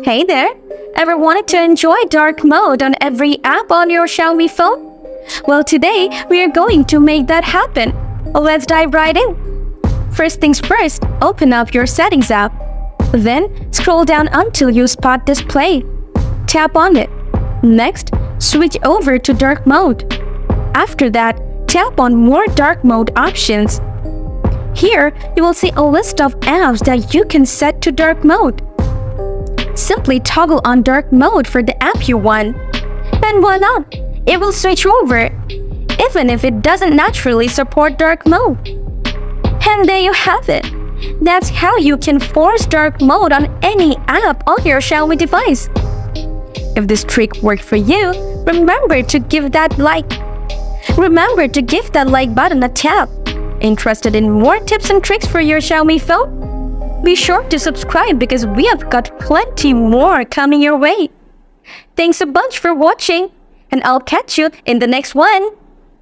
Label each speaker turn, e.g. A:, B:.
A: Hey there! Ever wanted to enjoy dark mode on every app on your Xiaomi phone? Well, today we are going to make that happen. Let's dive right in. First things first, open up your Settings app. Then, scroll down until you spot Display. Tap on it. Next, switch over to dark mode. After that, tap on More dark mode options. Here, you will see a list of apps that you can set to dark mode. Simply toggle on dark mode for the app you want. And voila! It will switch over, even if it doesn't naturally support dark mode. And there you have it. That's how you can force dark mode on any app on your Xiaomi device. If this trick worked for you, remember to give that like button a tap. Interested in more tips and tricks for your Xiaomi phone? Be sure to subscribe because we have got plenty more coming your way. Thanks a bunch for watching, and I'll catch you in the next one.